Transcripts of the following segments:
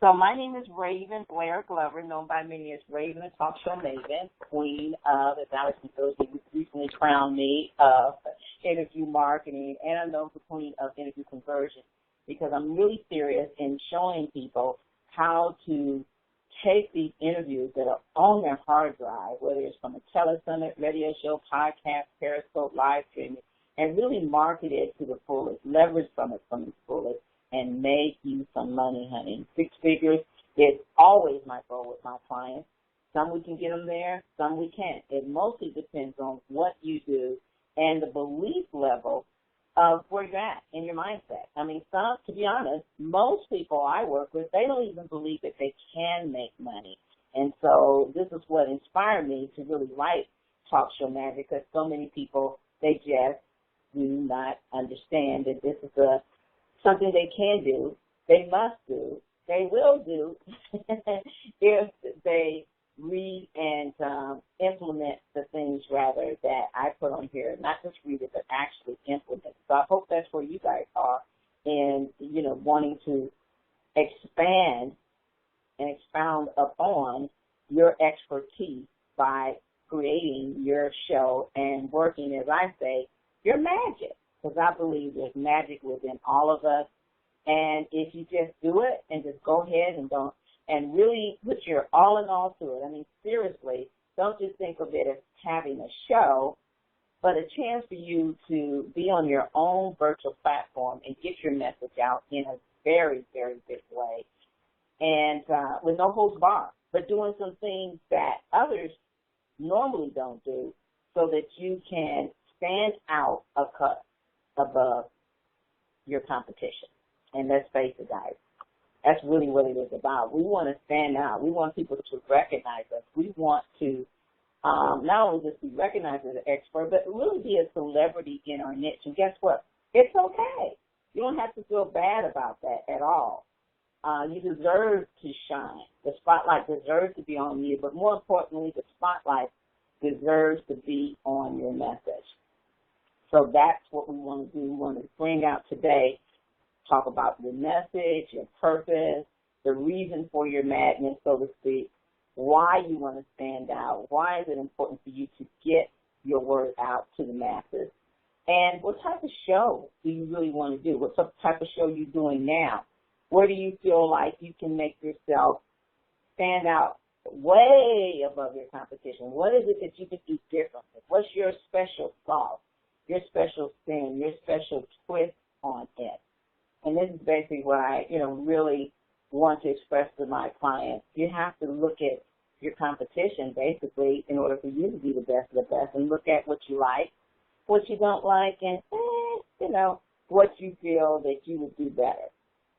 So my name is Raven Blair Glover, known by many as Raven, the talk show maven, queen of, as Alex Thursday recently crowned me, of interview marketing, and I'm known for queen of interview conversion because I'm really serious in showing people how to take these interviews that are on their hard drive, whether it's from a telesummit, radio show, podcast, Periscope, live streaming, and really market it to the fullest, leverage from it from the fullest, and make you some money, honey. 6 figures is always my goal with my clients. Some we can get them there, some we can't. It mostly depends on what you do and the belief level of where you're at in your mindset. I mean, some, to be honest, most people I work with, they don't even believe that they can make money. And so this is what inspired me to really write Talk Show Magic, because so many people, they just do not understand that this is something they can do, they must do, they will do if they read and implement the things, rather, that I put on here. Not just read it, but actually implement. So I hope that's where you guys are in, wanting to expand and expound upon your expertise by creating your show and working, as I say, your magic. Because I believe there's magic within all of us. And if you just do it and just go ahead and really put your all in all to it. I mean, seriously, don't just think of it as having a show, but a chance for you to be on your own virtual platform and get your message out in a very, very big way. And with no holds barred, but doing some things that others normally don't do so that you can stand out a cut above your competition. And let's face it, guys, that's really what it is about. We want to stand out. We want people to recognize us. We want to not only just be recognized as an expert, but really be a celebrity in our niche. And guess what? It's okay. You don't have to feel bad about that at all. You deserve to shine. The spotlight deserves to be on you, but more importantly, the spotlight deserves to be on your message. So that's what we want to do. We want to bring out today, talk about your message, your purpose, the reason for your madness, so to speak, why you want to stand out, why is it important for you to get your word out to the masses, and what type of show do you really want to do? What type of show are you doing now? Where do you feel like you can make yourself stand out way above your competition? What is it that you can do differently? What's your special sauce, your special spin, your special twist on it? And this is basically what I, really want to express to my clients. You have to look at your competition, basically, in order for you to be the best of the best, and look at what you like, what you don't like, and, what you feel that you would do better.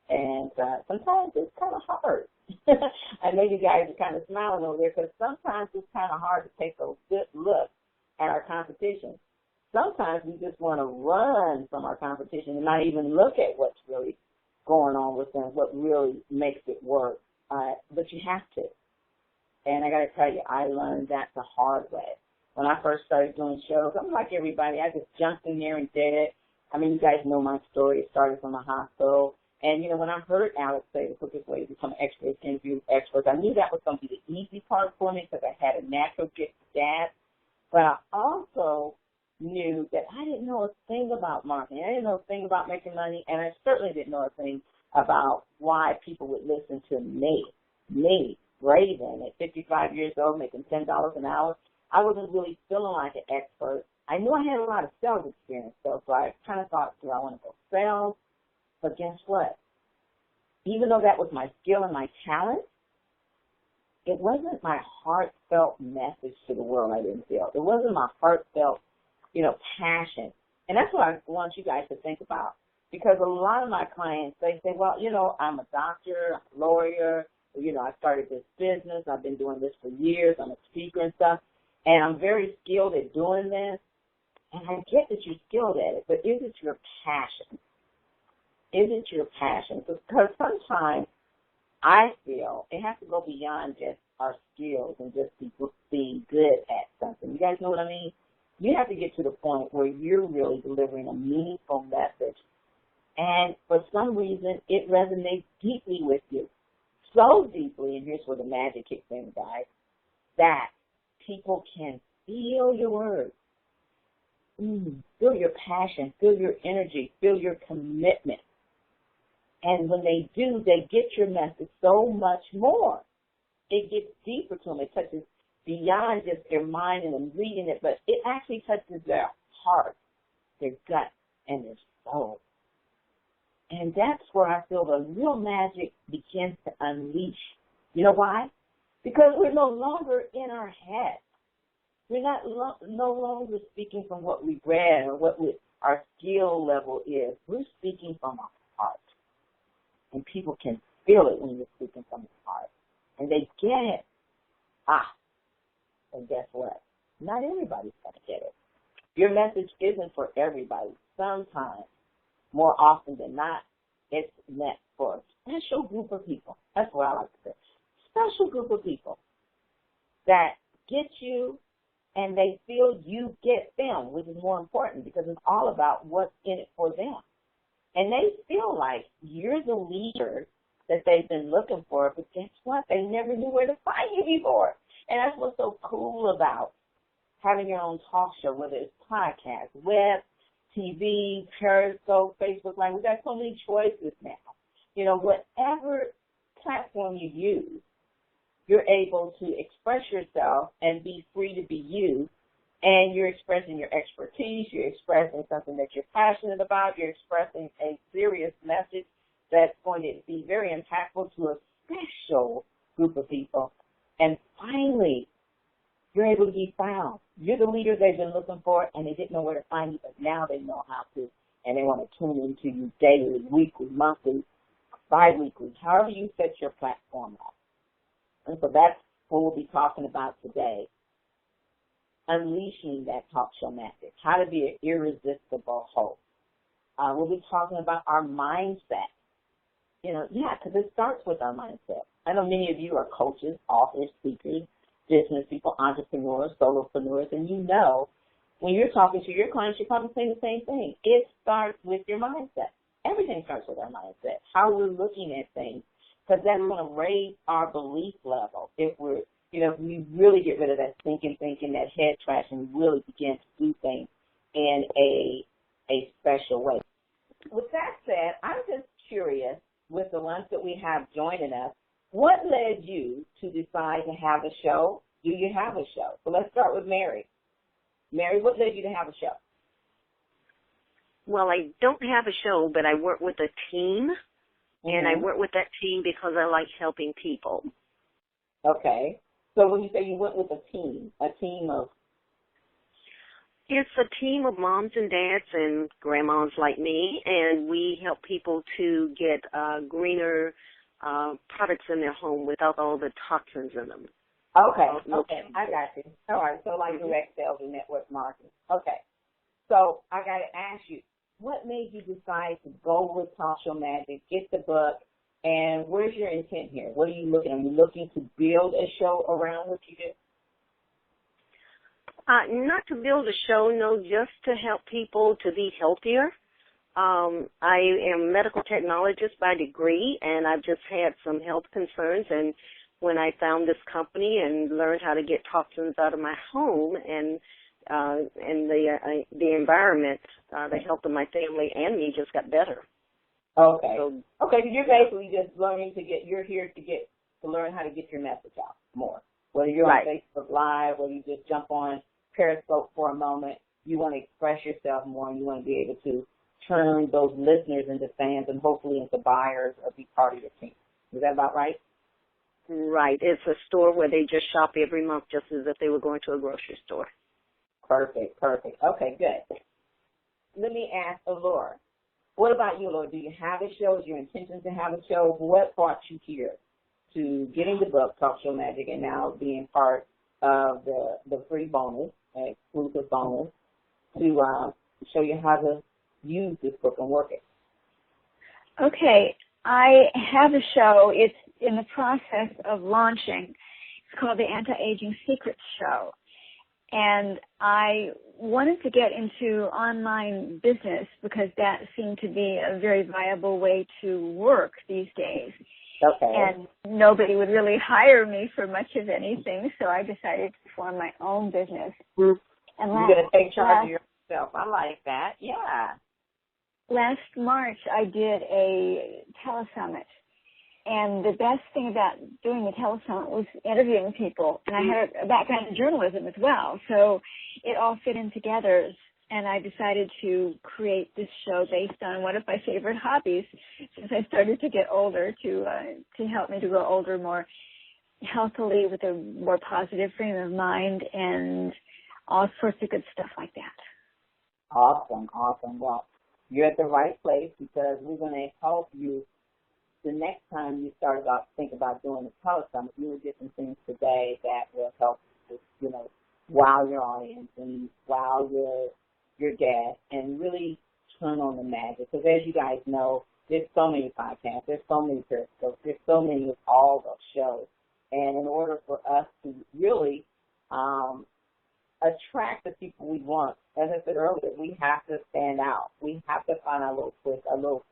And sometimes it's kind of hard. I know you guys are kind of smiling over there, because sometimes it's kind of hard to take a good look at our competition. Sometimes we just want to run from our competition and not even look at what's really going on with them, what really makes it work. But you have to. And I got to tell you, I learned that the hard way. When I first started doing shows, I'm like everybody. I just jumped in there and did it. I mean, you guys know my story. It started from the hospital. And, when I heard Alex say the quickest way to become an expert, interview experts, I knew that was going to be the easy part for me because I had a natural gift for that. But I also knew that I didn't know a thing about marketing. I didn't know a thing about making money, and I certainly didn't know a thing about why people would listen to me, Raven, at 55 years old, making $10 an hour. I wasn't really feeling like an expert. I knew I had a lot of sales experience, though, so I kind of thought, do I want to go sales? But guess what? Even though that was my skill and my talent, it wasn't my heartfelt message to the world I didn't feel. It wasn't my heartfelt passion. And that's what I want you guys to think about. Because a lot of my clients, they say, well, I'm a doctor, I'm a lawyer, I started this business, I've been doing this for years, I'm a speaker and stuff, and I'm very skilled at doing this. And I get that you're skilled at it, but is it your passion? Is it your passion? Because sometimes I feel it has to go beyond just our skills and just be good at something. You guys know what I mean? You have to get to the point where you're really delivering a meaningful message, and for some reason it resonates deeply with you. so deeply, and here's where the magic kicks in, guys, that people can feel your words, feel your passion, feel your energy, feel your commitment. And when they do, they get your message so much more. It gets deeper to them. It touches beyond just their mind and them reading it, but it actually touches their heart, their gut, and their soul. And that's where I feel the real magic begins to unleash. You know why? Because we're no longer in our head. We're no longer speaking from what we read or what our skill level is. We're speaking from our heart. And people can feel it when you're speaking from the heart. And they get it. And guess what? Not everybody's going to get it. Your message isn't for everybody. Sometimes, more often than not, it's meant for a special group of people. That's what I like to say. Special group of people that get you and they feel you get them, which is more important because it's all about what's in it for them. And they feel like you're the leader that they've been looking for, but guess what? They never knew where to find you before. And that's what's so cool about having your own talk show, whether it's podcast, web, TV, Periscope, Facebook Live. We've got so many choices now. You know, whatever platform you use, you're able to express yourself and be free to be you. And you're expressing your expertise. You're expressing something that you're passionate about. You're expressing a serious message that's going to be very impactful to a special group of people. And finally, you're able to be found. You're the leader they've been looking for, and they didn't know where to find you, but now they know how to, and they want to tune into you daily, weekly, monthly, bi-weekly, however you set your platform up. And so that's what we'll be talking about today, unleashing that talk show magic, how to be an irresistible host. We'll be talking about our mindset. You know, because it starts with our mindset. I know many of you are coaches, authors, speakers, business people, entrepreneurs, solopreneurs, and you know when you're talking to your clients, you're probably saying the same thing. It starts with your mindset. Everything starts with our mindset, how we're looking at things, because that's going to raise our belief level if we're, if we really get rid of that thinking, that head trash, and really begin to do things in a special way. With that said, I'm just curious, with the ones that we have joining us, what led you to decide to have a show? Do you have a show? So let's start with Mary. Mary, what led you to have a show? Well, I don't have a show, but I work with a team, and I work with that team because I like helping people. Okay. So when you say you went with a team of? It's a team of moms and dads and grandmas like me, and we help people to get greener products in their home without all the toxins in them. Okay, I got you. All right, so like direct sales and network marketing. Okay, so I got to ask you, what made you decide to go with Talk Show Magic, get the book, and where's your intent here? What are you looking at? Are you looking to build a show around what you do? Not to build a show, no, just to help people to be healthier. I am a medical technologist by degree, and I've just had some health concerns. And when I found this company and learned how to get toxins out of my home and the environment, the health of my family and me just got better. Okay. So you're basically just learning you're here to learn how to get your message out more. Whether you're on Facebook Live, whether you just jump on Periscope for a moment, you want to express yourself more, and you want to be able to turn those listeners into fans and hopefully into buyers or be part of your team. Is that about right? Right. It's a store where they just shop every month just as if they were going to a grocery store. Perfect. Okay, good. Let me ask Laura. What about you, Laura? Do you have a show? Is your intention to have a show? What brought you here to getting the book, Talk Show Magic, and now being part of the free bonus, exclusive bonus, to show you how to use this book and work it? Okay, I have a show. It's in the process of launching. It's called the Anti-Aging Secrets Show. And I wanted to get into online business because that seemed to be a very viable way to work these days. Okay. And nobody would really hire me for much of anything, so I decided to form my own business. Mm-hmm. And You're going to take charge of yourself. I like that. Yeah. Last March, I did a telesummit. And the best thing about doing the telesummit was interviewing people. And I had a background in journalism as well. So it all fit in together. And I decided to create this show based on one of my favorite hobbies since I started to get older to help me to grow older more healthily with a more positive frame of mind and all sorts of good stuff like that. Awesome, awesome. Well, you're at the right place because we're going to help you the next time you start think about doing a telesummit. You will get some things today that will help you, wow your audience and wow your guests and really turn on the magic. Because as you guys know, there's so many podcasts, there's so many periscopes, there's so many of all those shows. And in order for us to really attract the people we want, as I said earlier, we have to stand out. We have to find a little twist, a little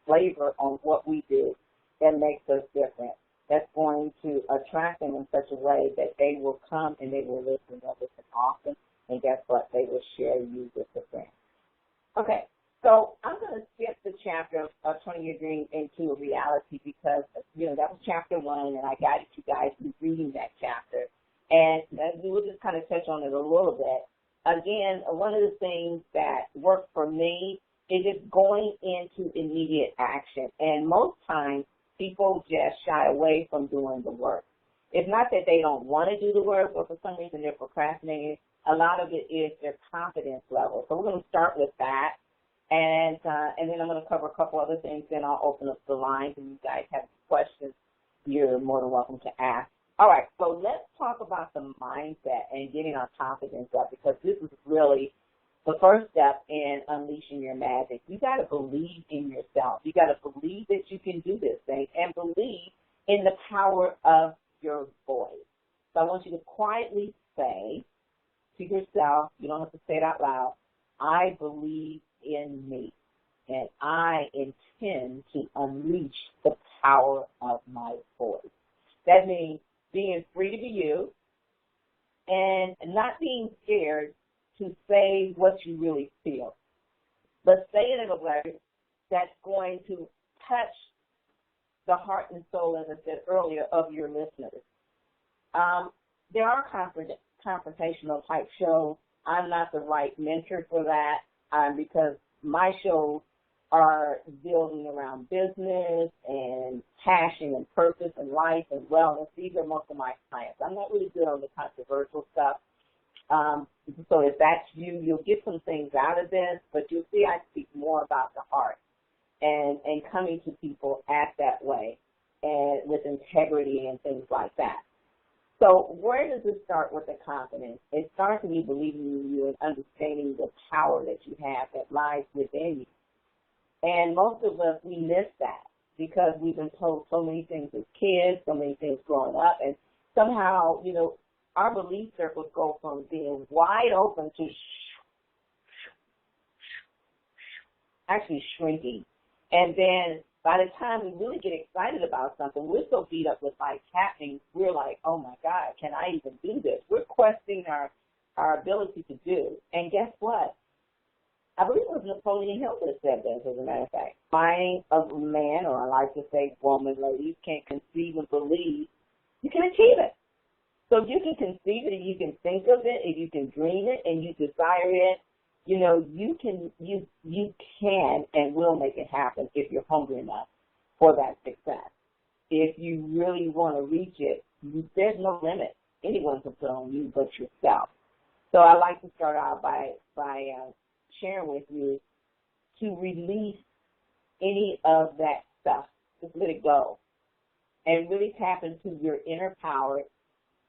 flavor on what we do that makes us different. That's going to attract them in such a way that they will come and they will listen. They'll listen often, and guess what? They will share you with a friend. Okay, so I'm going to skip the chapter of 20-Year Dream into a reality because, that was chapter 1, and I guided you guys through reading that chapter. And we will just kind of touch on it a little bit. Again, one of the things that worked for me is just going into immediate action. And most times, people just shy away from doing the work. It's not that they don't want to do the work or for some reason they're procrastinating. A lot of it is their confidence level. So we're going to start with that. And then I'm going to cover a couple other things. Then I'll open up the lines. And you guys have questions, you're more than welcome to ask. All right, so let's talk about the mindset and getting our confidence up because this is really the first step in unleashing your magic. You got to believe in yourself. You got to believe that you can do this thing and believe in the power of your voice. So I want you to quietly say to yourself, you don't have to say it out loud, I believe in me and I intend to unleash the power of my voice. That means being free to be you, and not being scared to say what you really feel, but say it in a way that's going to touch the heart and soul, as I said earlier, of your listeners. There are confrontational type shows. I'm not the right mentor for that because my shows are building around business and passion and purpose and life and wellness. These are most of my clients. I'm not really good on the controversial stuff. So if that's you, you'll get some things out of this, but you'll see I speak more about the heart and coming to people at that way and with integrity and things like that. So where does it start with the confidence? It starts with you believing in you and understanding the power that you have that lies within you. And most of us, we miss that because we've been told so many things as kids, so many things growing up, and somehow, our belief circles go from being wide open to actually shrinking. And then by the time we really get excited about something, we're so beat up with life happening, we're like, oh my God, can I even do this? We're questioning our ability to do. And guess what? I believe it was Napoleon Hill that said this, as a matter of fact. Mind of man, or I like to say woman, ladies, can't conceive and believe, you can achieve it. So if you can conceive it, and you can think of it, and you can dream it, and you desire it, you can and will make it happen if you're hungry enough for that success. If you really want to reach it, there's no limit. Anyone can put on you but yourself. So I like to start out by sharing with you to release any of that stuff. Just let it go and really tap into your inner power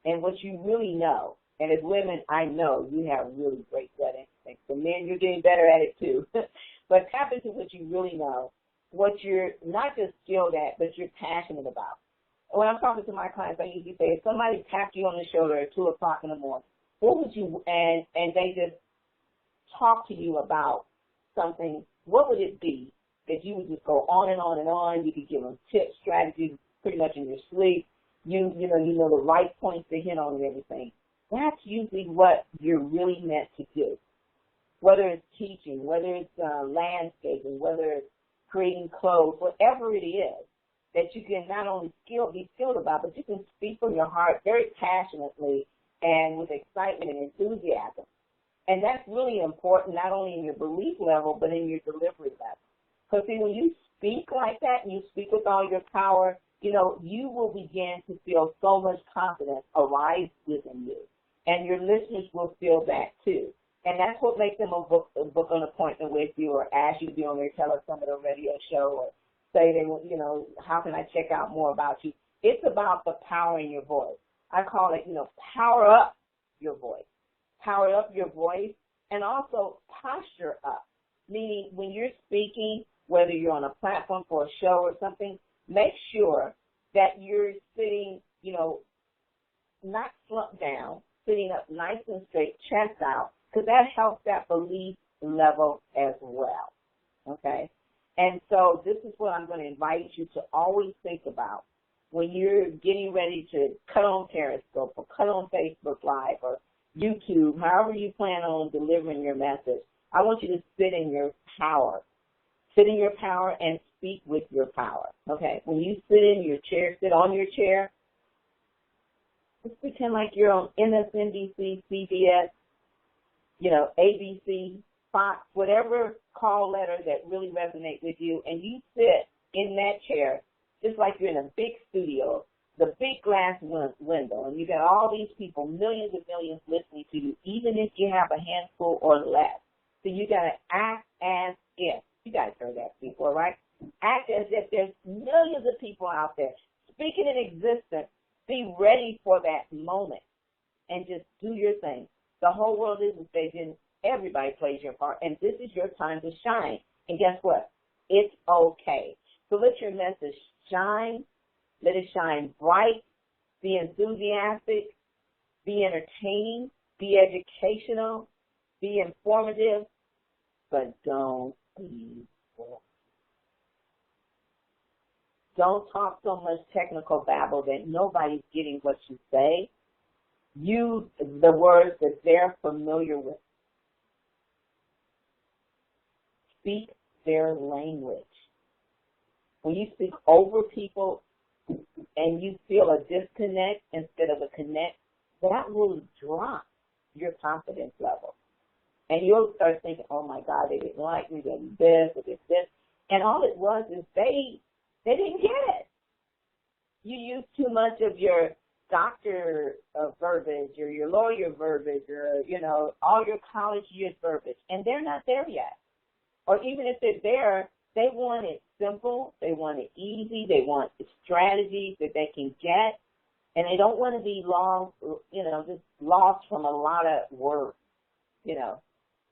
and what you really know. And as women, I know you have really great gut instincts. For men, you're getting better at it too. But tap into what you really know, what you're not just skilled at, but you're passionate about. When I'm talking to my clients, I usually say, if somebody tapped you on the shoulder at 2 o'clock in the morning, what would you, and they just talk to you about something, what would it be that you would just go on and on and on. You could give them tips, strategies, pretty much in your sleep. You know the right points to hit on and everything. That's usually what you're really meant to do. Whether it's teaching, whether it's landscaping, whether it's creating clothes, whatever it is that you can not only be skilled about, but you can speak from your heart very passionately and with excitement and enthusiasm. And that's really important, not only in your belief level, but in your delivery level. Because, see, when you speak like that and you speak with all your power, you know, you will begin to feel so much confidence arise within you. And your listeners will feel that, too. And that's what makes them book an appointment with you or ask you to be on their telesummit radio show or say, you know, how can I check out more about you? It's about the power in your voice. I call it, you know, power up your voice. Power up your voice and also posture up, meaning when you're speaking, whether you're on a platform for a show or something, make sure that you're sitting, you know, not slumped down, sitting up nice and straight, chest out, because that helps that belief level as well, okay? And so this is what I'm going to invite you to always think about when you're getting ready to cut on Periscope or cut on Facebook Live or YouTube, however you plan on delivering your message. I want you to sit in your power. Sit in your power and speak with your power, okay? When you sit in your chair, sit on your chair, just pretend like you're on MSNBC, CBS, you know, ABC, Fox, whatever call letter that really resonates with you, and you sit in that chair just like you're in a big studio, the big glass window, and you got all these people, millions and millions listening to you, even if you have a handful or less. So you got to act as if. You guys heard that before, right? Act as if there's millions of people out there speaking in existence. Be ready for that moment and just do your thing. The whole world is a stage and everybody plays your part, and this is your time to shine. And guess what? It's okay. So let your message shine. Let it shine bright. Be enthusiastic. Be entertaining. Be educational. Be informative. But don't be boring. Don't talk so much technical babble that nobody's getting what you say. Use the words that they're familiar with. Speak their language. When you speak over people and you feel a disconnect instead of a connect, that will drop your confidence level. And you'll start thinking, oh, my God, they didn't like me, they did this, they did this. And all it was is they didn't get it. You use too much of your doctor verbiage or your lawyer verbiage or, you know, all your college years verbiage, and they're not there yet. Or even if they're there, they want it simple, they want it easy, they want strategies that they can get, and they don't want to be lost, you know, just lost from a lot of words, you know.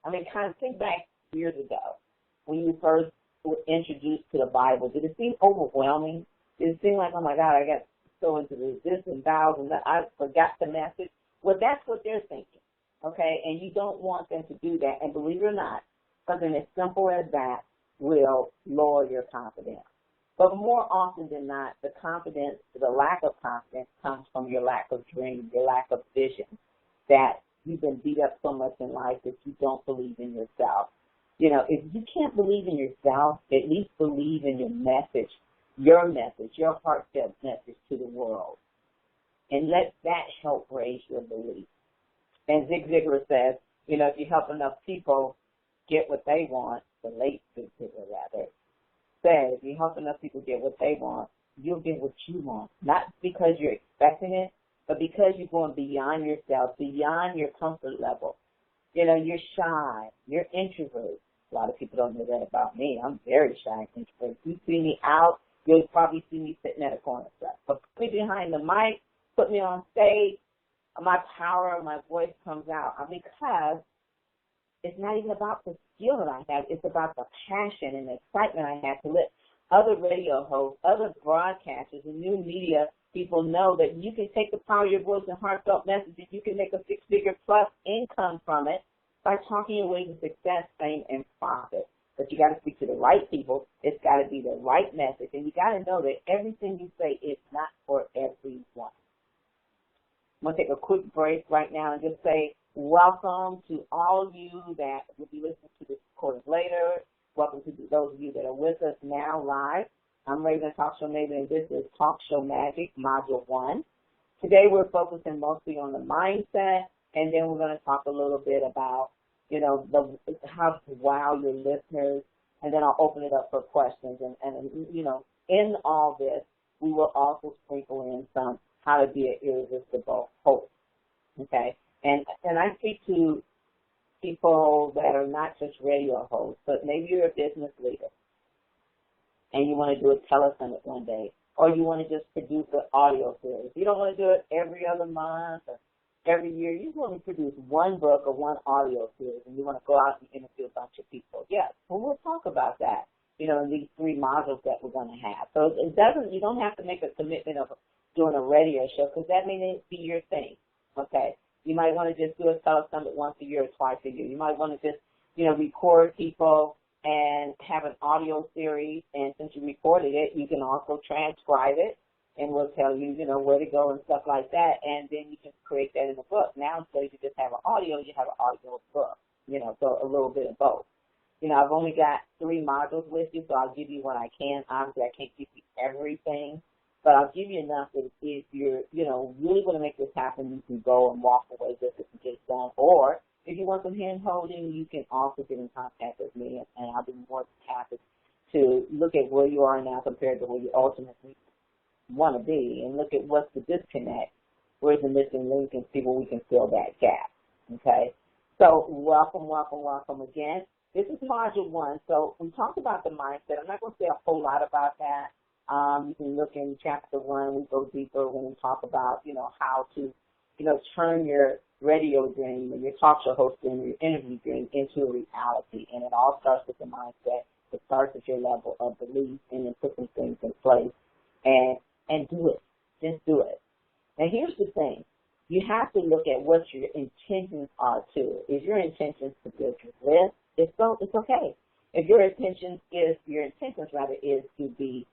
I mean, kind of think back years ago when you first were introduced to the Bible. Did it seem overwhelming? Did it seem like, oh, my God, I got so into this and thou and that, I forgot the message? Well, that's what they're thinking, okay? And you don't want them to do that. And believe it or not, something as simple as that will lower your confidence. But more often than not, the lack of confidence comes from your lack of dream, your lack of vision, that you've been beat up so much in life that you don't believe in yourself. You know, if you can't believe in yourself, at least believe in your message, your heartfelt message to the world. And let that help raise your belief. And Zig Ziglar says, you know, if you help enough people get what they want, the late Zig Ziglar rather, says, if you help enough people get what they want, you'll get what you want. Not because you're expecting it, but because you're going beyond yourself, beyond your comfort level. You know, you're shy, you're introverted. A lot of people don't know that about me. I'm very shy and introverted. If you see me out, you'll probably see me sitting at a corner stuff. But put me behind the mic, put me on stage, my power, my voice comes out. Because it's not even about the skill that I have. It's about the passion and the excitement I have to let other radio hosts, other broadcasters, and new media people know that you can take the power of your voice and heartfelt messages. You can make a six-figure plus income from it by talking your way to success, fame, and profit. But you got to speak to the right people. It's got to be the right message. And you got to know that everything you say is not for everyone. I'm going to take a quick break right now and just say welcome to all of you that will be listening to this recording later. Welcome to those of you that are with us now live. I'm Raven, Talk Show Maven, and this is Talk Show Magic, Module 1. Today we're focusing mostly on the mindset, and then we're going to talk a little bit about, how to wow your listeners, and then I'll open it up for questions. And in all this, we will also sprinkle in some how to be an irresistible host, okay? And I speak to people that are not just radio hosts, but maybe you're a business leader and you want to do a telesummit one day, or you want to just produce an audio series. You don't want to do it every other month or every year. You want to produce one book or one audio series, and you want to go out and interview a bunch of people. Yes, well, we'll talk about that, in these 3 modules that we're going to have. So you don't have to make a commitment of doing a radio show, because that may not be your thing, okay? You might want to just do a telesummit once a year or twice a year. You might want to just, record people and have an audio series, and since you recorded it, you can also transcribe it, and we'll tell you, where to go and stuff like that, and then you can create that in a book. Now, instead of you just have an audio, you have an audio book, so a little bit of both. I've only got 3 modules with you, so I'll give you what I can. Obviously, I can't give you everything, but I'll give you enough that if you're, really want to make this happen, you can go and walk away with it and get it done. Or if you want some hand-holding, you can also get in contact with me, and I'll be more than happy to look at where you are now compared to where you ultimately want to be, and look at what's the disconnect, where's the missing link, and see where we can fill that gap, okay? So welcome, welcome, welcome again. This is Module 1, so we talked about the mindset. I'm not going to say a whole lot about that. You can look in Chapter 1. We go deeper when we talk about, how to, turn your radio dream and your talk show host dream, your interview dream into a reality. And it all starts with the mindset. It starts at your level of belief, and then put some things in place and do it. Just do it. Now, here's the thing. You have to look at what your intentions are, too. Is your intentions to build your list? If so, it's okay. If your intentions is to be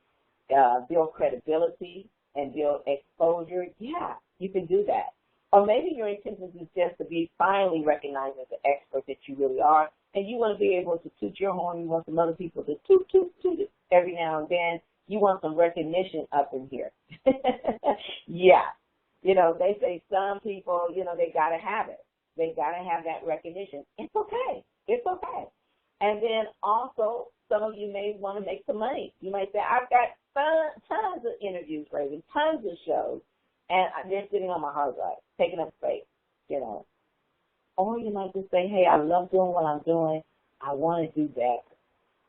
build credibility and build exposure, yeah, you can do that. Or maybe your intentions is just to be finally recognized as the expert that you really are, and you want to be able to toot your horn. You want some other people to toot, toot, toot it every now and then. You want some recognition up in here. Yeah. They say some people, they got to have it. They got to have that recognition. It's okay. It's okay. And then also, some of you may want to make some money. You might say, I've got tons of interviews, Raven, tons of shows, and they're sitting on my hard drive, taking up space, Or you might just say, hey, I love doing what I'm doing. I want to do better.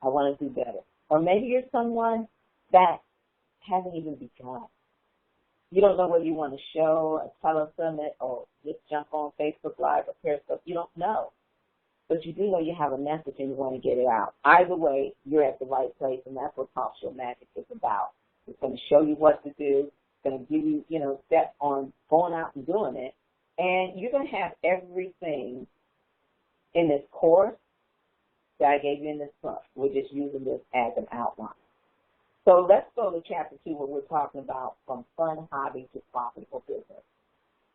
I want to do better. Or maybe you're someone that hasn't even begun. You don't know whether you want to show, a telesummit, or just jump on Facebook Live or Periscope. You don't know. But you do know you have a message and you want to get it out. Either way, you're at the right place, and that's what Talk Show Magic is about. It's going to show you what to do. It's going to give you, steps on going out and doing it. And you're going to have everything in this course that I gave you in this book. We're just using this as an outline. So let's go to Chapter 2, where we're talking about from fun hobby to profitable business.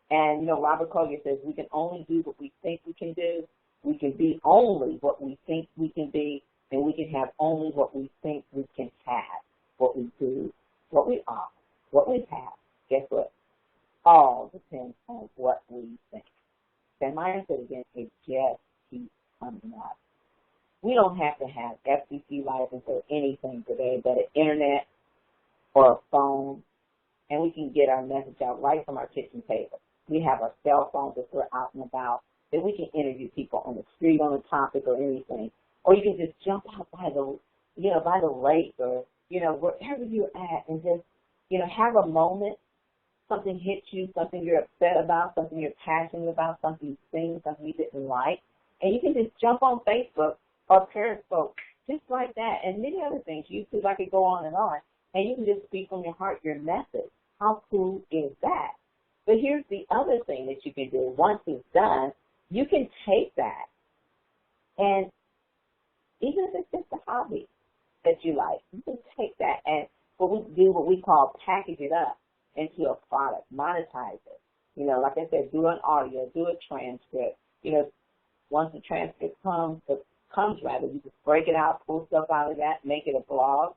And, Robert Collier says we can only do what we think we can do. We can be only what we think we can be, and we can have only what we think we can have, what we do, what we are, what we have. Guess what? All depends on what we think. Sam Myers said again, it just keeps coming up. We don't have to have FCC license or anything today but an internet or a phone, and we can get our message out right from our kitchen table. We have our cell phones if we're out and about, that we can interview people on the street on a topic or anything. Or you can just jump out by the lake or, wherever you're at and just, have a moment. Something hits you, something you're upset about, something you're passionate about, something you sing, something you didn't like. And you can just jump on Facebook or Periscope, just like that, and many other things. YouTube, I could go on, and you can just speak from your heart your message. How cool is that? But here's the other thing that you can do. Once it's done, you can take that, and even if it's just a hobby, that you like, you can take that and what we call package it up into a product, monetize it. You know, like I said, do an audio, do a transcript. You know, once the transcript comes, you just break it out, pull stuff out of that, make it a blog.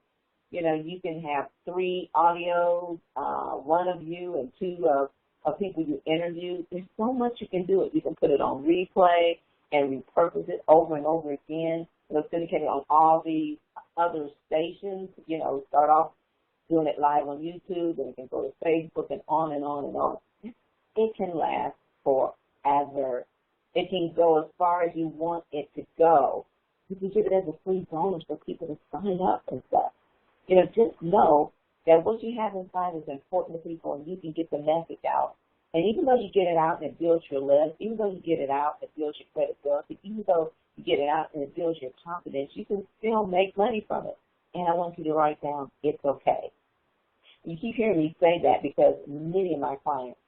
You know, you can have 3 audios, one of you and 2 of people you interviewed. There's so much you can do. You can put it on replay and repurpose it over and over again. It'll syndicate it on all the other stations. You know, start off doing it live on YouTube, then it can go to Facebook and on and on and on. It can last forever. It can go as far as you want it to go. You can give it as a free bonus for people to sign up and stuff. You know, just know that what you have inside is important to people, and you can get the message out. And even though you get it out and it builds your list, even though you get it out and it builds your credibility, even though you get it out and it builds your confidence, you can still make money from it. And I want you to write down, it's okay. You keep hearing me say that because many of my clients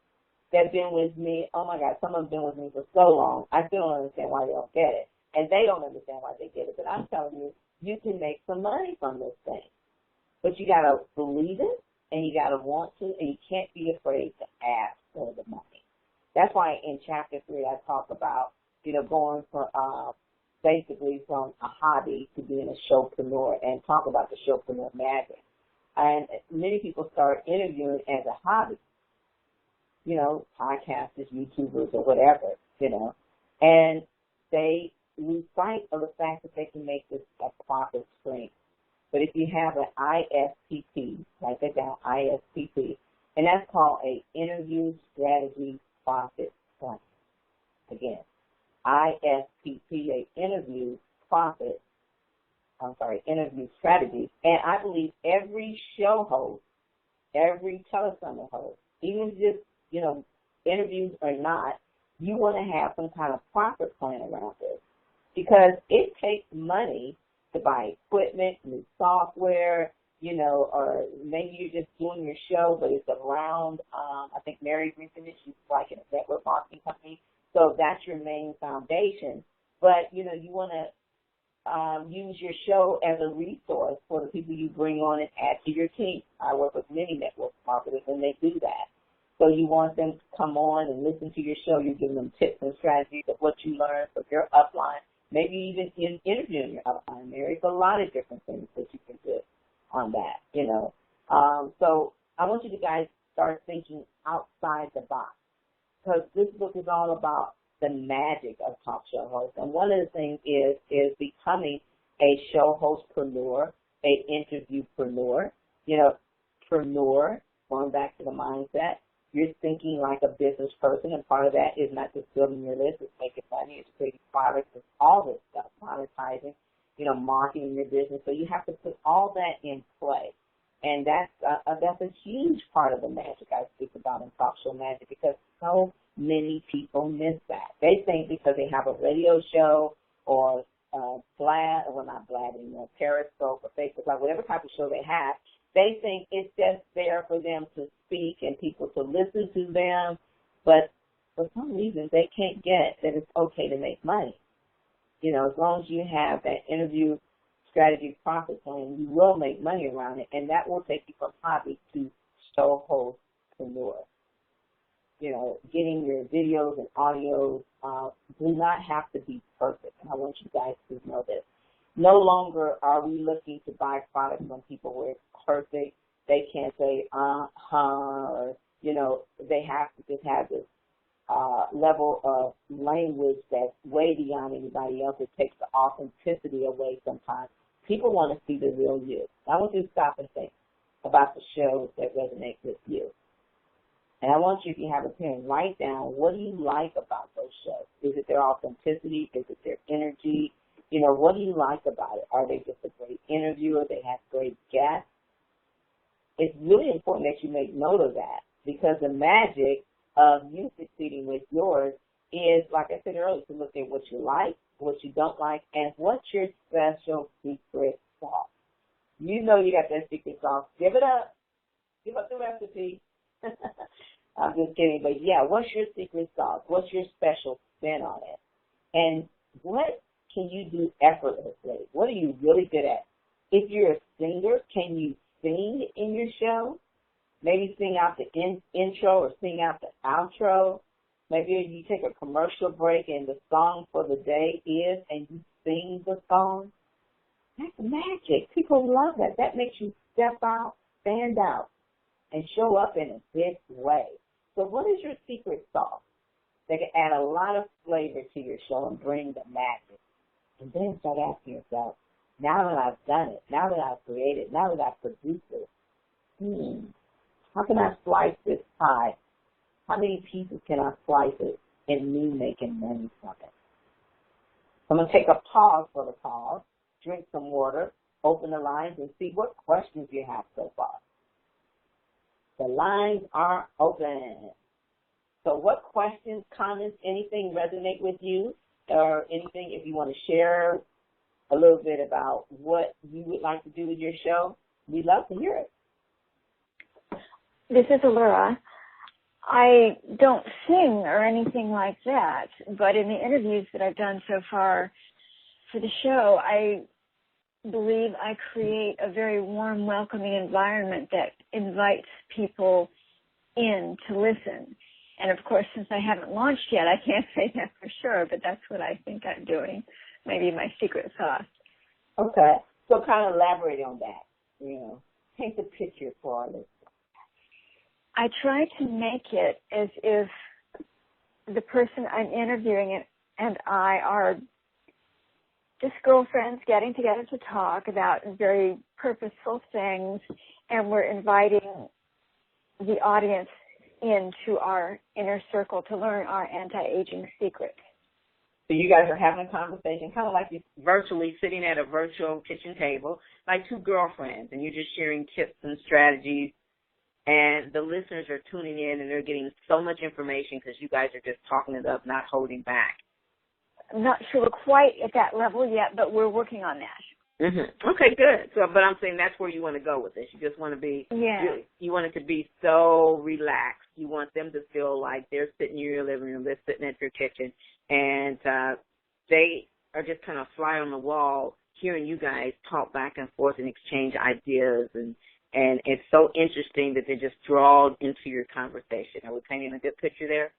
that have been with me, oh my God, some of them have been with me for so long, I still don't understand why they don't get it. And they don't understand why they get it. But I'm telling you, you can make some money from this thing. But you got to believe it, and you got to want to, and you can't be afraid to ask for the money. That's why in Chapter 3 I talk about, you know, going from basically from a hobby to being a showpreneur, and talk about the showpreneur magic. And many people start interviewing as a hobby, you know, podcasters, YouTubers, or whatever, you know, and they lose sight of the fact that they can make this a profit stream. But if you have an ISPP, write that down, ISPP, and that's called a interview strategy profit plan. Again, ISPP, a interview strategy. And I believe every show host, every telesummit host, even just, you know, interviews or not, you want to have some kind of profit plan around this, because it takes money to buy equipment, new software, you know, or maybe you're just doing your show, but it's around, I think Mary recently, she's like in a network marketing company, so that's your main foundation. But, you know, you want to use your show as a resource for the people you bring on and add to your team. I work with many network marketers, and they do that. So you want them to come on and listen to your show. You're giving them tips and strategies of what you learned from your upline, maybe even in interviewing your upline. There's a lot of different things that you can do on that, you know. So I want you to guys start thinking outside the box, because this book is all about the magic of talk show hosts. And one of the things is becoming a show hostpreneur, a interviewpreneur, you know, preneur, going back to the mindset. You're thinking like a business person, and part of that is not just building your list, it's making money, it's creating products, it's all this stuff, monetizing, you know, marketing your business. So you have to put all that in play. And that's a huge part of the magic I speak about in Talk Show Magic, because so many people miss that. They think because they have a radio show or Periscope or Facebook, like whatever type of show they have, they think it's just there for them to speak and people to listen to them. But for some reason, they can't get that it's okay to make money. You know, as long as you have that interview strategy profit plan, you will make money around it, and that will take you from hobby to show hostpreneur. You know, getting your videos and audios do not have to be perfect, and I want you guys to know this. No longer are we looking to buy products from people where it's perfect. They can't say, or, you know, they have to just have this level of language that's way beyond anybody else. It takes the authenticity away sometimes. People want to see the real you. I want you to stop and think about the shows that resonate with you. And I want you, if you have a pen, write down, what do you like about those shows? Is it their authenticity? Is it their energy? You know, what do you like about it? Are they just a great interviewer? They have great guests? It's really important that you make note of that, because the magic of you succeeding with yours is, like I said earlier, to look at what you like, what you don't like, and what's your special secret sauce. You know you got that secret sauce. Give it up. Give up the recipe. I'm just kidding. But, yeah, what's your secret sauce? What's your special spin on it? And what can you do effortlessly? What are you really good at? If you're a singer, can you sing in your show? Maybe sing out the intro or sing out the outro. Maybe you take a commercial break and the song for the day is, and you sing the song. That's magic. People love that. That makes you step out, stand out, and show up in a big way. So what is your secret sauce that can add a lot of flavor to your show and bring the magic? And then start asking yourself, now that I've done it, now that I've created, now that I've produced it, how can I slice this pie? How many pieces can I slice it and me making money from it? I'm going to take a pause for the pause, drink some water, open the lines, and see what questions you have so far. The lines are open. So what questions, comments, anything resonate with you, or anything if you want to share a little bit about what you would like to do with your show, we'd love to hear it. This is Allura. I don't sing or anything like that, but in the interviews that I've done so far for the show, I believe I create a very warm, welcoming environment that invites people in to listen. And of course, since I haven't launched yet, I can't say that for sure, but that's what I think I'm doing. Maybe my secret sauce. Okay. So kind of elaborate on that, paint the picture for our listeners. I try to make it as if the person I'm interviewing and I are just girlfriends getting together to talk about very purposeful things, and we're inviting the audience into our inner circle to learn our anti-aging secrets. So you guys are having a conversation, kind of like you're virtually sitting at a virtual kitchen table, like two girlfriends, and you're just sharing tips and strategies, and the listeners are tuning in, and they're getting so much information because you guys are just talking it up, not holding back. I'm not sure we're quite at that level yet, but we're working on that. Mm-hmm. Okay, good. So, but I'm saying that's where you want to go with this. You just want to be, you want it to be so relaxed. You want them to feel like they're sitting in your living room, they're sitting at your kitchen, and they are just kind of fly on the wall, hearing you guys talk back and forth and exchange ideas, and it's so interesting that they're just drawn into your conversation. Are we painting a good picture there?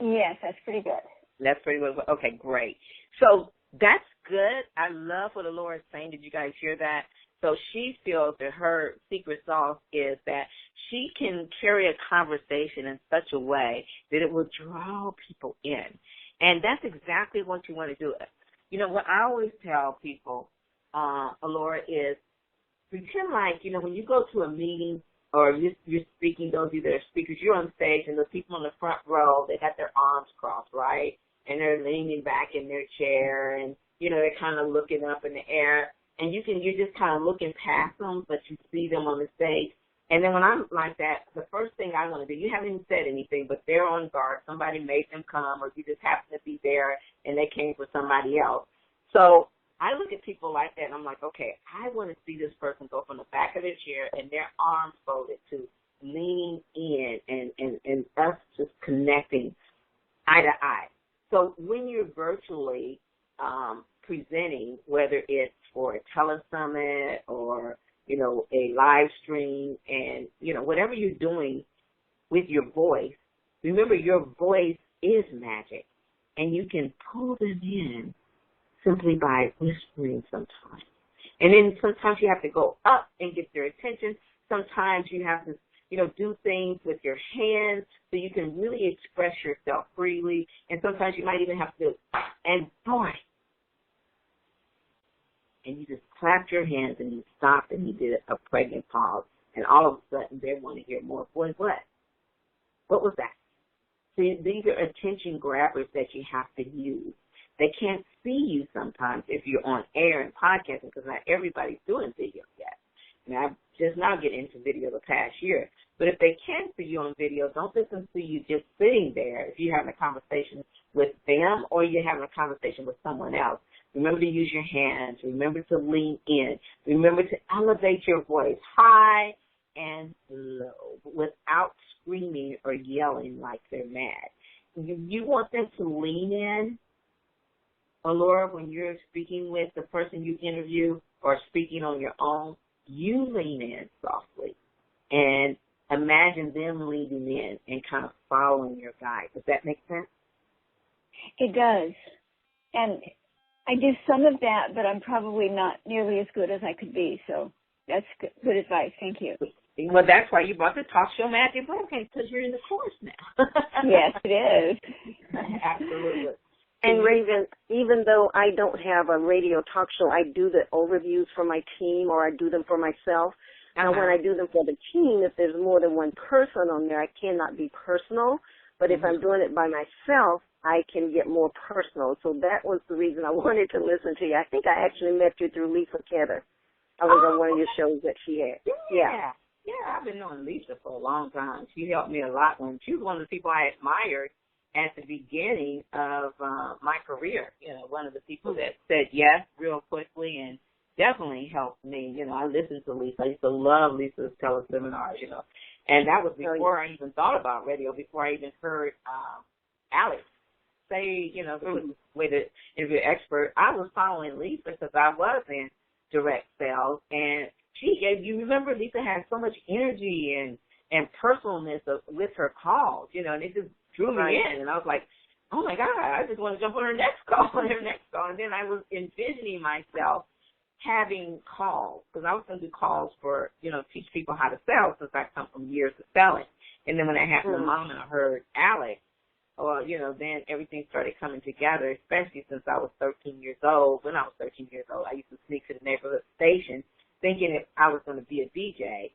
Yes, that's pretty good. That's pretty good. Okay, great. So that's good. I love what Allura is saying. Did you guys hear that? So she feels that her secret sauce is that she can carry a conversation in such a way that it will draw people in. And that's exactly what you want to do. You know, what I always tell people, Allura, is pretend like, when you go to a meeting or you're speaking, those of you that are speakers, you're on stage and the people in the front row, they got their arms crossed, right? And they're leaning back in their chair and, they're kind of looking up in the air. And you're just kind of looking past them, but you see them on the stage. And then when I'm like that, the first thing I want to do, you haven't even said anything, but they're on guard. Somebody made them come, or you just happen to be there and they came for somebody else. So I look at people like that and I'm like, okay, I want to see this person go from the back of their chair and their arms folded to leaning in and us just connecting eye to eye. So when you're virtually presenting, whether it's for a telesummit or, a live stream and, whatever you're doing with your voice, remember your voice is magic and you can pull them in simply by whispering sometimes. And then sometimes you have to go up and get their attention. Sometimes you have to, do things with your hands so you can really express yourself freely. And sometimes you might even have to, and boy, and you just clapped your hands and you stopped and you did a pregnant pause. And all of a sudden they want to hear more. Boy, what? What was that? See, these are attention grabbers that you have to use. They can't see you sometimes if you're on air and podcasting because not everybody's doing video yet. And I'm just now getting into video the past year. But if they can see you on video, don't let them see you just sitting there if you're having a conversation with them or you're having a conversation with someone else. Remember to use your hands. Remember to lean in. Remember to elevate your voice high and low without screaming or yelling like they're mad. You want them to lean in Laura, when you're speaking with the person you interview or speaking on your own, you lean in softly and imagine them leading in and kind of following your guide. Does that make sense? It does. And I do some of that, but I'm probably not nearly as good as I could be. So that's good advice. Thank you. Well, that's why you brought the Talk Show Magic Broadcast, because you're in the course now. Yes, it is. Absolutely. And Raven, even though I don't have a radio talk show, I do the overviews for my team, or I do them for myself. And when I do them for the team, if there's more than one person on there, I cannot be personal. But if I'm doing it by myself, I can get more personal. So that was the reason I wanted to listen to you. I think I actually met you through Lisa Ketter. I was on one of your shows that she had. Yeah. Yeah, I've been knowing Lisa for a long time. She helped me a lot. When she was one of the people I admired at the beginning of my career. You know, one of the people that said yes real quickly and definitely helped me. You know, I listened to Lisa. I used to love Lisa's teleseminars, you know. And that was before I even thought about radio, before I even heard Alex say, you know, with the interview expert. I was following Lisa because I was in direct sales, and you remember Lisa had so much energy and personalness with her calls, you know, and it just drew me in, and I was like, oh my God, I just want to jump on her next call, and then I was envisioning myself having calls, because I was going to do calls for, you know, teach people how to sell, since I come from years of selling, and then when I happened to Mom and I heard Alex, well, you know, then everything started coming together, especially since I was 13 years old. When I was 13 years old, I used to sneak to the neighborhood station thinking I was going to be a DJ,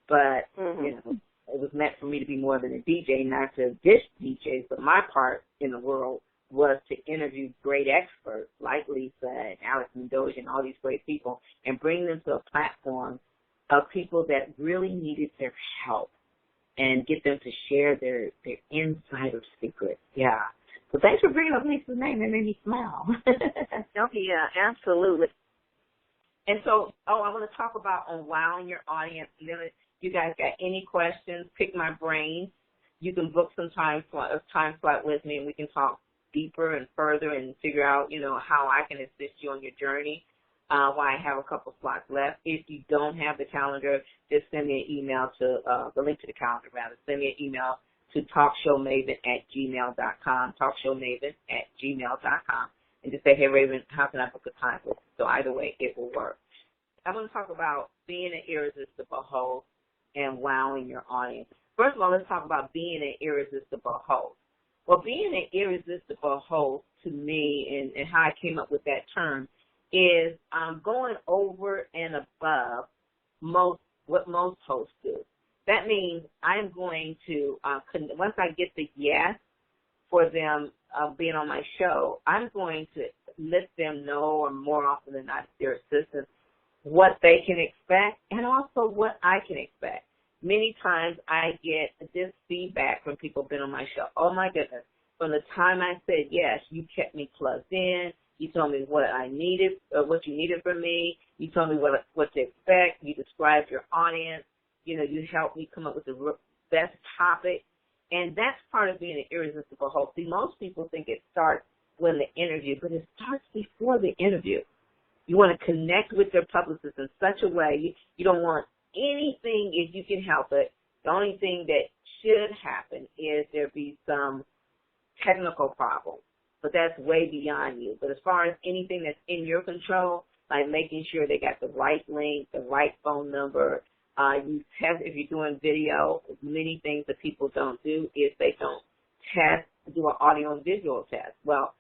but, you know, it was meant for me to be more than a DJ, not to dish DJs, but my part in the world was to interview great experts like Lisa and Alex Mendoza and all these great people and bring them to a platform of people that really needed their help and get them to share their insider secrets. Yeah. So thanks for bringing up Lisa's name. That made me smile. Oh, yeah, absolutely. And so, I want to talk about wowing your audience. And then if you guys got any questions, pick my brain. You can book some time slot with me, and we can talk deeper and further and figure out, you know, how I can assist you on your journey. While I have a couple slots left. If you don't have the calendar, just send me an email to the link to the calendar, rather. Send me an email to talkshowmaven@gmail.com, talkshowmaven@gmail.com, and just say, hey, Raven, how can I book a time with you? So either way, it will work. I'm going to talk about being an irresistible host and wowing your audience. First of all, let's talk about being an irresistible host. Well, being an irresistible host, to me, and how I came up with that term, is going over and above what most hosts do. That means I'm going to, once I get the yes for them being on my show, I'm going to let them know, or more often than not, their assistants, what they can expect and also what I can expect. Many times I get this feedback from people who've been on my show. Oh, my goodness. From the time I said yes, you kept me plugged in. You told me what I needed, what you needed from me. You told me what to expect. You described your audience. You know, you helped me come up with the best topic. And that's part of being an irresistible host. See, most people think it starts when the interview, but it starts before the interview. You want to connect with their publicist in such a way. You don't want anything, if you can help it. The only thing that should happen is there be some technical problem. But that's way beyond you. But as far as anything that's in your control, like making sure they got the right link, the right phone number, you test if you're doing video. Many things that people don't do is they don't do an audio and visual test. Well,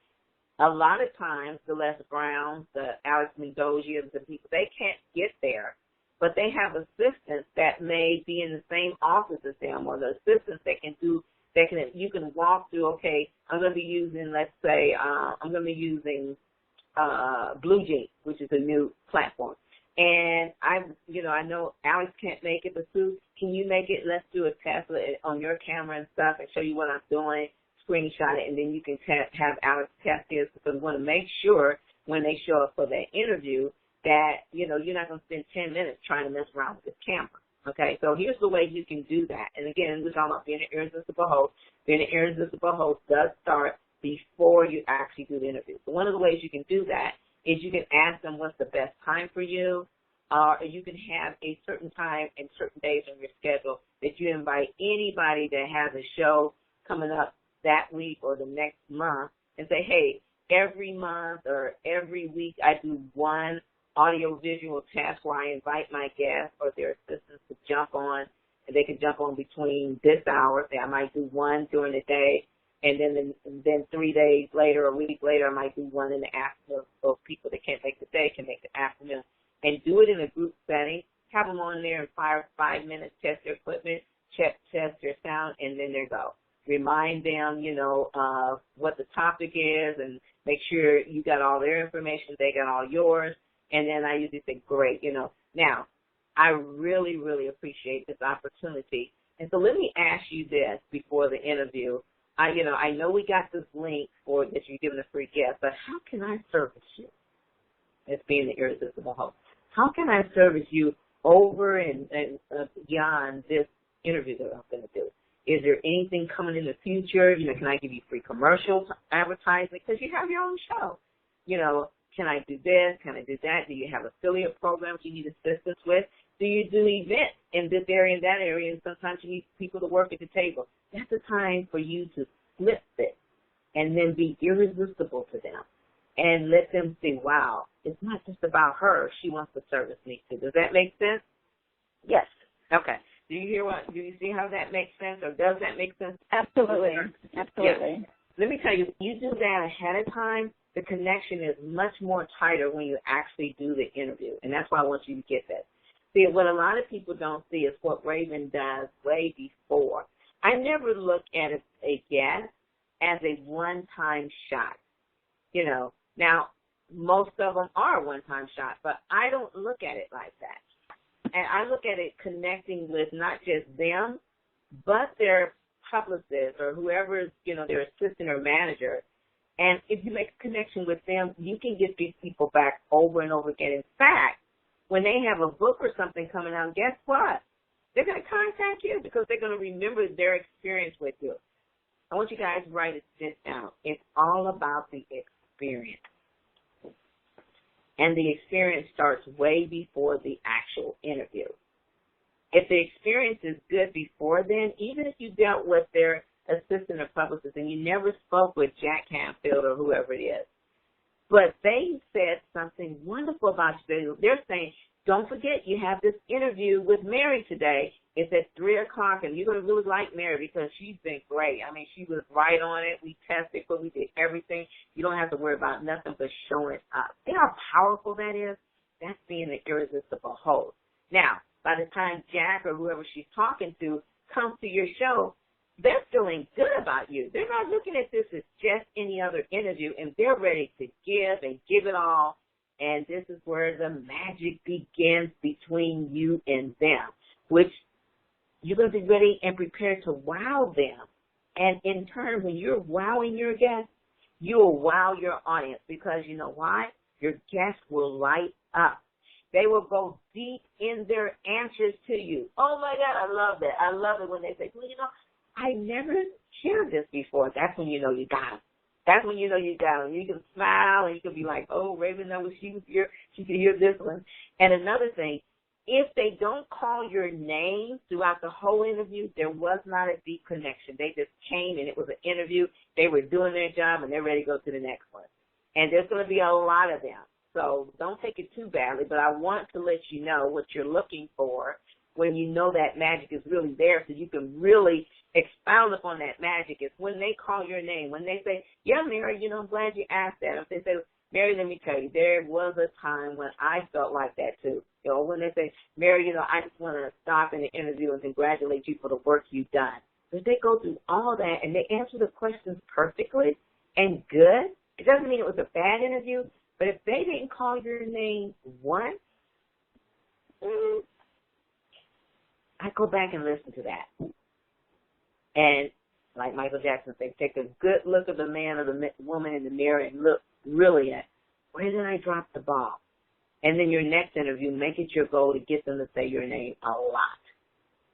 a lot of times the Les Browns, the Alex Mendozians, the people, they can't get there. But they have assistants that may be in the same office as them, or the assistants that can do. You can walk through, okay, I'm going to be using, let's say, I'm going to be using Blue Jeans, which is a new platform. And I know Alex can't make it, but Sue, can you make it? Let's do a test on your camera and stuff and show you what I'm doing, screenshot it, and then you can have Alex test this, because we want to make sure when they show up for that interview that, you know, you're not going to spend 10 minutes trying to mess around with this camera. Okay, so here's the way you can do that. And again, we're talking about being an irresistible host. Being an irresistible host does start before you actually do the interview. So one of the ways you can do that is you can ask them what's the best time for you, or you can have a certain time and certain days on your schedule that you invite anybody that has a show coming up that week or the next month and say, hey, every month or every week I do one audio-visual test where I invite my guests or their assistants to jump on, and they can jump on between this hour. Say I might do one during the day, and then 3 days later or a week later I might do one in the afternoon. So people that can't make the day can make the afternoon. And do it in a group setting. Have them on there in 5 minutes, test their equipment, test their sound, and then they go. Remind them, what the topic is, and make sure you got all their information, they got all yours. And then I usually say, great, Now, I really, really appreciate this opportunity. And so let me ask you this before the interview. I know we got this link for that you're giving a free gift, but how can I service you as being the irresistible host? How can I service you over and beyond this interview that I'm going to do? Is there anything coming in the future? Can I give you free commercial advertising? Because you have your own show. Can I do this? Can I do that? Do you have affiliate programs you need assistance with? Do you do events in this area and that area? And sometimes you need people to work at the table. That's the time for you to flip it and then be irresistible to them and let them see, wow, it's not just about her. She wants to service me too. Does that make sense? Yes. Okay. Do you see how that makes sense, or does that make sense? Absolutely. Absolutely. Yeah. Let me tell you, you do that ahead of time, the connection is much more tighter when you actually do the interview, and that's why I want you to get that. See, what a lot of people don't see is what Raven does way before. I never look at a guest as a one-time shot. Now, most of them are a one-time shot, but I don't look at it like that. And I look at it connecting with not just them, but their publicist or whoever is, their assistant or manager. And if you make a connection with them, you can get these people back over and over again. In fact, when they have a book or something coming out, guess what? They're going to contact you because they're going to remember their experience with you. I want you guys to write this down. It's all about the experience. And the experience starts way before the actual interview. If the experience is good before then, even if you dealt with their assistant or publicist and you never spoke with Jack Canfield or whoever it is, but they said something wonderful about you. They're saying, don't forget you have this interview with Mary today. It's at 3 o'clock, and you're going to really like Mary because she's been great. I mean, she was right on it. We tested, but we did everything. You don't have to worry about nothing but showing up. See how powerful that is? That's being an irresistible host. Now, by the time Jack or whoever she's talking to comes to your show, they're feeling good about you. They're not looking at this as just any other interview, and they're ready to give and give it all. And this is where the magic begins between you and them, which you're going to be ready and prepared to wow them. And in turn, when you're wowing your guests, you'll wow your audience because you know why? Your guests will light up. They will go deep in their answers to you. Oh, my God, I love that. I love it when they say, well, I never shared this before. That's when you know you got them. That's when you know you got them. You can smile and you can be like, oh, Raven knows she was here. She could hear this one. And another thing, if they don't call your name throughout the whole interview, there was not a deep connection. They just came and it was an interview. They were doing their job and they're ready to go to the next one. And there's going to be a lot of them. So don't take it too badly, but I want to let you know what you're looking for when you know that magic is really there so you can really expound upon that magic. It's when they call your name, when they say, yeah, Mary, I'm glad you asked that. If they say, Mary, let me tell you, there was a time when I felt like that too. When they say, Mary, I just want to stop in the interview and congratulate you for the work you've done. If they go through all that and they answer the questions perfectly and good, it doesn't mean it was a bad interview, but if they didn't call your name once, I go back and listen to that. And like Michael Jackson said, take a good look at the man or the woman in the mirror and look really at, where did I drop the ball? And then your next interview, make it your goal to get them to say your name a lot.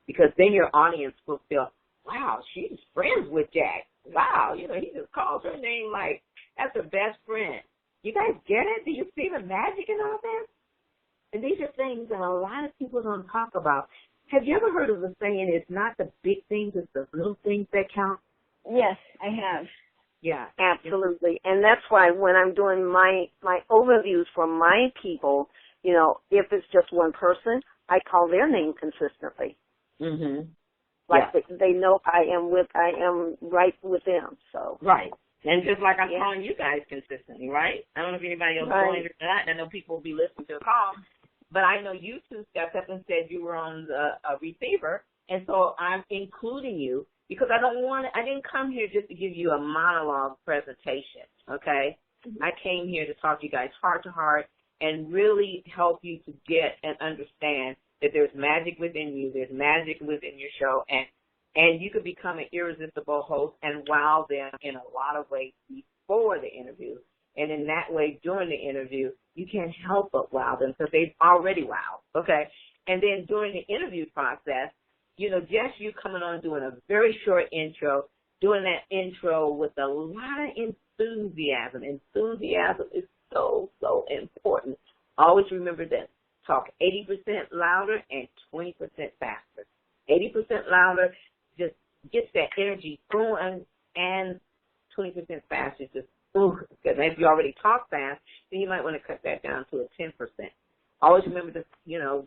Because then your audience will feel, wow, she's friends with Jack. wow, he just calls her name like that's her best friend. You guys get it? Do you see the magic in all this? And these are things that a lot of people don't talk about. Have you ever heard of the saying, it's not the big things, it's the little things that count? Yes, I have. Yeah. Absolutely. And that's why when I'm doing my overviews for my people, if it's just one person, I call their name consistently. Mhm. Like they know I am right with them. So right. And just like I'm calling you guys consistently, right? I don't know if anybody else joined or not. I know people will be listening to the call, but I know you two stepped up and said you were on a receiver, and so I'm including you because I didn't come here just to give you a monologue presentation, okay? Mm-hmm. I came here to talk to you guys heart to heart and really help you to get and understand that there's magic within you, there's magic within your show, and you could become an irresistible host and wow them in a lot of ways before the interview. And in that way, during the interview, you can't help but wow them because they've already wowed, okay? And then during the interview process, just you coming on doing a very short intro, doing that intro with a lot of enthusiasm. Enthusiasm is so, so important. Always remember this. Talk 80% louder and 20% faster. 80% louder just gets that energy going, and 20% faster just, because if you already talk fast, then you might want to cut that down to a 10%. Always remember to,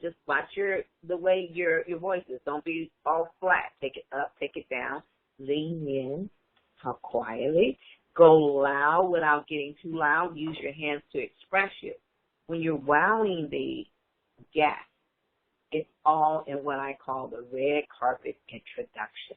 just watch the way your voice is. Don't be all flat. Take it up, take it down, lean in, talk quietly, go loud without getting too loud. Use your hands to express you. When you're wowing the guest, it's all in what I call the red carpet introduction.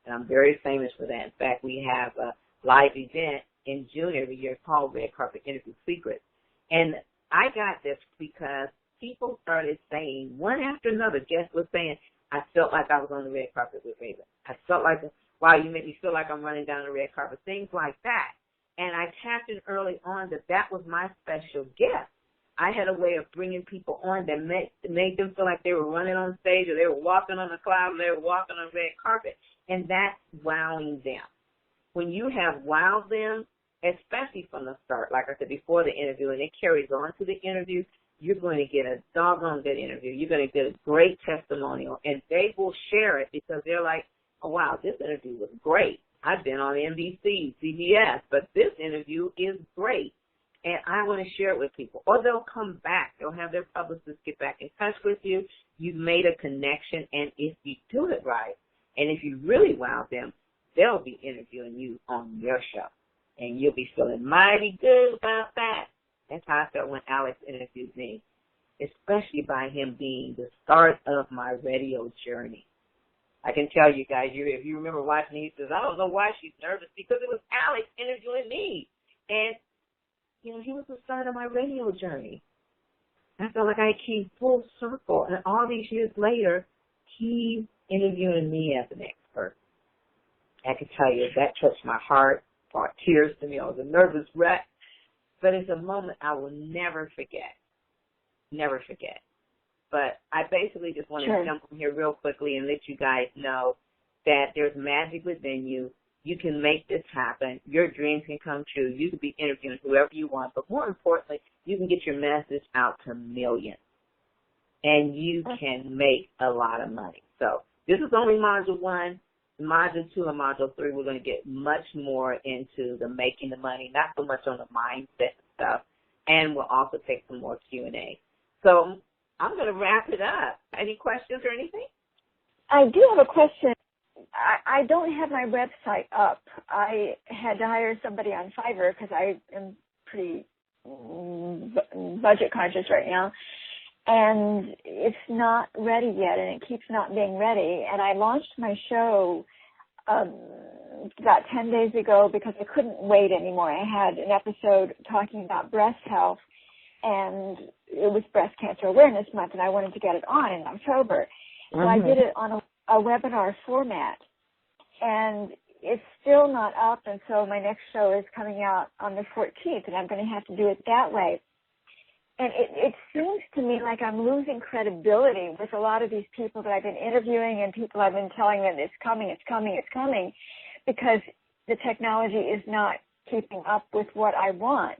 And I'm very famous for that. In fact, we have a live event in June every year called Red Carpet Interview Secrets. And I got this because people started saying, one after another, guests was saying, I felt like I was on the red carpet with Raven. I felt like, wow, you make me feel like I'm running down the red carpet, things like that. And I tapped in early on that was my special gift. I had a way of bringing people on that made them feel like they were running on stage or they were walking on a cloud or they were walking on red carpet. And that's wowing them. When you have wowed them, especially from the start, like I said, before the interview, and it carries on to the interview, you're going to get a doggone good interview. You're going to get a great testimonial, and they will share it because they're like, oh, wow, this interview was great. I've been on NBC, CBS, but this interview is great. And I want to share it with people. Or they'll come back. They'll have their publicists get back in touch with you. You've made a connection. And if you do it right, and if you really wow them, they'll be interviewing you on your show. And you'll be feeling mighty good about that. That's how I felt when Alex interviewed me, especially by him being the start of my radio journey. I can tell you guys, if you remember watching, he says, I don't know why she's nervous, because it was Alex interviewing me. And he was the start of my radio journey. I felt like I came full circle. And all these years later, he's interviewing me as an expert. I can tell you that touched my heart, brought tears to me. I was a nervous wreck. But it's a moment I will never forget. Never forget. But I basically just want to jump in here real quickly and let you guys know that there's magic within you. You can make this happen. Your dreams can come true. You can be interviewing whoever you want. But more importantly, you can get your message out to millions. And you can make a lot of money. So this is only Module 1. Module 2 and Module 3, we're going to get much more into the making the money, not so much on the mindset stuff. And we'll also take some more Q&A. So I'm going to wrap it up. Any questions or anything? I do have a question. I don't have my website up. I had to hire somebody on Fiverr because I am pretty budget conscious right now. And it's not ready yet, and it keeps not being ready. And I launched my show about 10 days ago because I couldn't wait anymore. I had an episode talking about breast health, and it was Breast Cancer Awareness Month, and I wanted to get it on in October. So I did it on a webinar format, and it's still not up, and so my next show is coming out on the 14th, and I'm going to have to do it that way. And it seems to me like I'm losing credibility with a lot of these people that I've been interviewing and people I've been telling them it's coming, because the technology is not keeping up with what I want.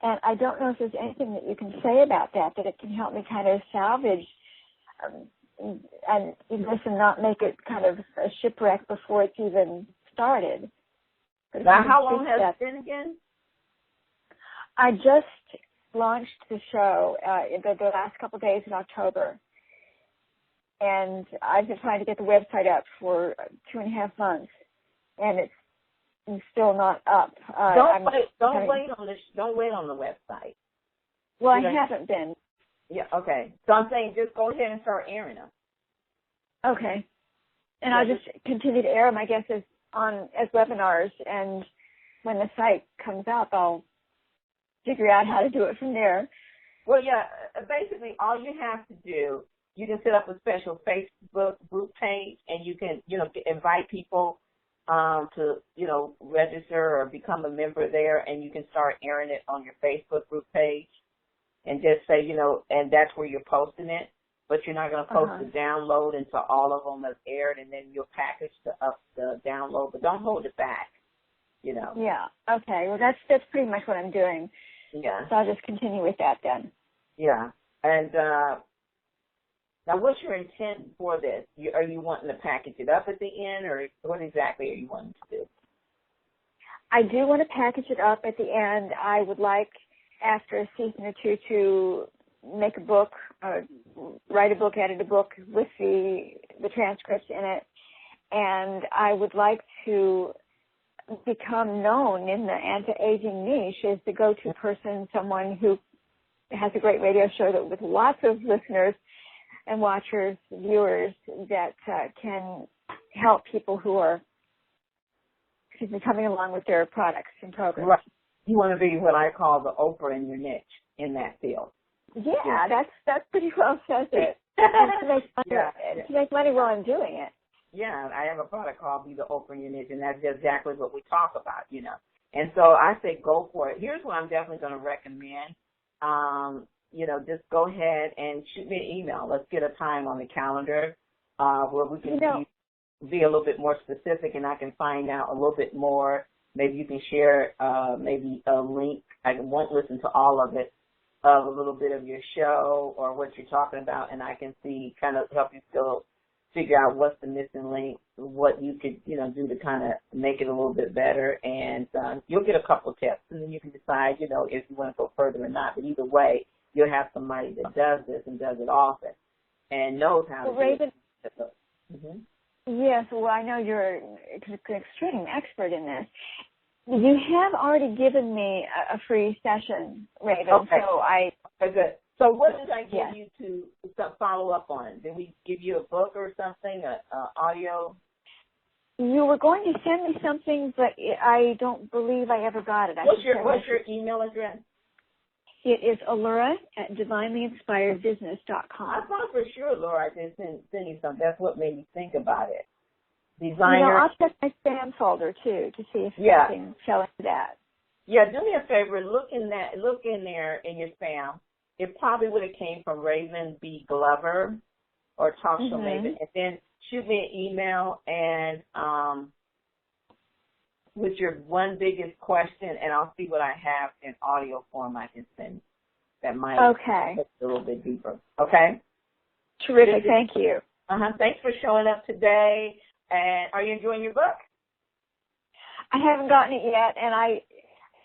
And I don't know if there's anything that you can say about that it can help me kind of salvage and not make it kind of a shipwreck before it's even started. Now, how long has it been again? I just launched the show the last couple of days in October. And I've been trying to get the website up for 2.5 months, and it's still not up. Don't wait on the website. Well, I haven't been. Yeah, okay. So I'm saying just go ahead and start airing them. Okay. And I'll just continue to air them, I guess, as webinars, and when the site comes up, I'll figure out how to do it from there. Well, yeah, basically all you have to do, you can set up a special Facebook group page, and you can, invite people to, register or become a member there, and you can start airing it on your Facebook group page and just say, and that's where you're posting it, but you're not going to post the download until all of them have aired, and then you'll package the download, but don't hold it back, Yeah, okay. Well, that's pretty much what I'm doing. Yeah. So I'll just continue with that then. Yeah. And now what's your intent for this? Are you wanting to package it up at the end, or what exactly are you wanting to do? I do want to package it up at the end. I would like, after a season or two, to make a book, write a book, edit a book with the transcripts in it. And I would like to become known in the anti-aging niche as the go-to person, someone who has a great radio show with lots of listeners and watchers, viewers, that can help people who are coming along with their products and programs. Right. You want to be what I call the Oprah in your niche in that field. Yeah, that's pretty well says it. To make money while I'm doing it. Yeah, I have a product called Be the Oprah in Your Niche, and that's exactly what we talk about, And so I say go for it. Here's what I'm definitely going to recommend. Just go ahead and shoot me an email. Let's get a time on the calendar where we can be a little bit more specific, and I can find out a little bit more. Maybe you can share maybe a link. I won't listen to all of it, of a little bit of your show or what you're talking about, and I can see, kind of help you still figure out what's the missing link, what you could, do to kind of make it a little bit better. And you'll get a couple of tips, and then you can decide, if you want to go further or not. But either way, you'll have somebody that does this and does it often and knows how to do it. Mm-hmm. Yes, well, I know you're an extreme expert in this. You have already given me a free session, Raven. Okay. So good. So what did I give you to follow up on? Did we give you a book or something, audio? You were going to send me something, but I don't believe I ever got it. What's your email address? It is Allura at divinelyinspiredbusiness.com. I thought for sure, Laura, I did send you something. That's what made me think about it. Designer. I'll check my spam folder, too, to see if something fell into that. Yeah, do me a favor. Look in there in your spam. It probably would have came from Raven B. Glover or Talk Show Maven. And then shoot me an email and with your one biggest question, and I'll see what I have in audio form I can send that might get a little bit deeper. Okay? Terrific. Thank you. Thanks for showing up today. And are you enjoying your book? I haven't gotten it yet, and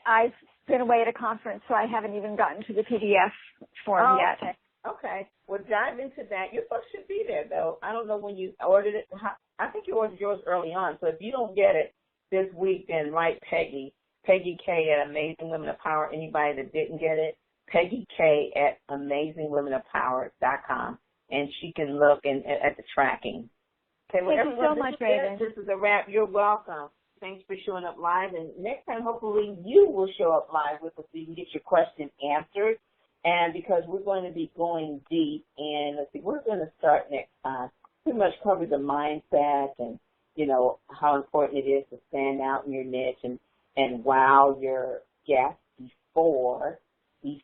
I've been away at a conference, so I haven't even gotten to the PDF form yet. Okay. Well, dive into that. Your book should be there, though. I don't know when you ordered it. I think you ordered yours early on, so if you don't get it this week, then write Peggy K at Amazing Women of Power. Anybody that didn't get it, Peggy K at AmazingWomenOfPower.com, and she can look at the tracking. Okay, well, thank you so much, Raven. This is a wrap. You're welcome. Thanks for showing up live. And next time, hopefully, you will show up live with us so you can get your question answered. And because we're going to be going deep, and let's see, we're going to start next time. Pretty much cover the mindset and, how important it is to stand out in your niche and wow your guests before the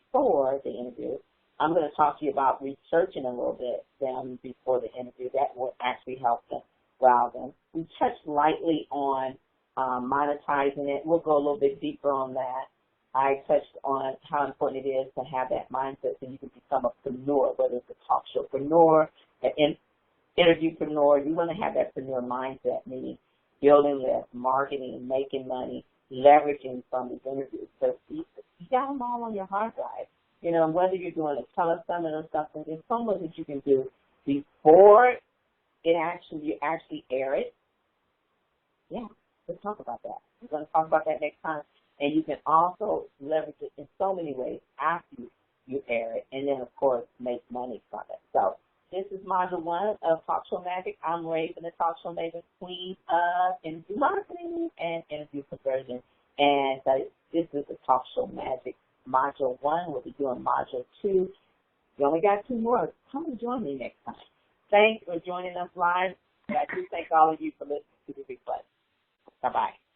interview. I'm going to talk to you about researching a little bit them before the interview. That will actually help them wow them. We touched lightly on monetizing it. We'll go a little bit deeper on that. I touched on how important it is to have that mindset so you can become a preneur, whether it's a talk showpreneur, an interviewpreneur. You want to have that preneur mindset, meaning building lists, marketing, making money, leveraging from these interviews. So you got them all on your hard drive. You know, whether you're doing a telesummit or something, there's so much that you can do before you actually air it. Yeah, let's talk about that. We're going to talk about that next time. And you can also leverage it in so many ways after you air it, and then, of course, make money from it. So this is Module 1 of Talk Show Magic. I'm Raven, the Talk Show Maven, queen of interview marketing and interview conversion. And this is the Talk Show Magic Module 1. We'll be doing Module 2. You only got 2 more. Come and join me next time. Thanks for joining us live. I do thank all of you for listening to the replay. Bye-bye.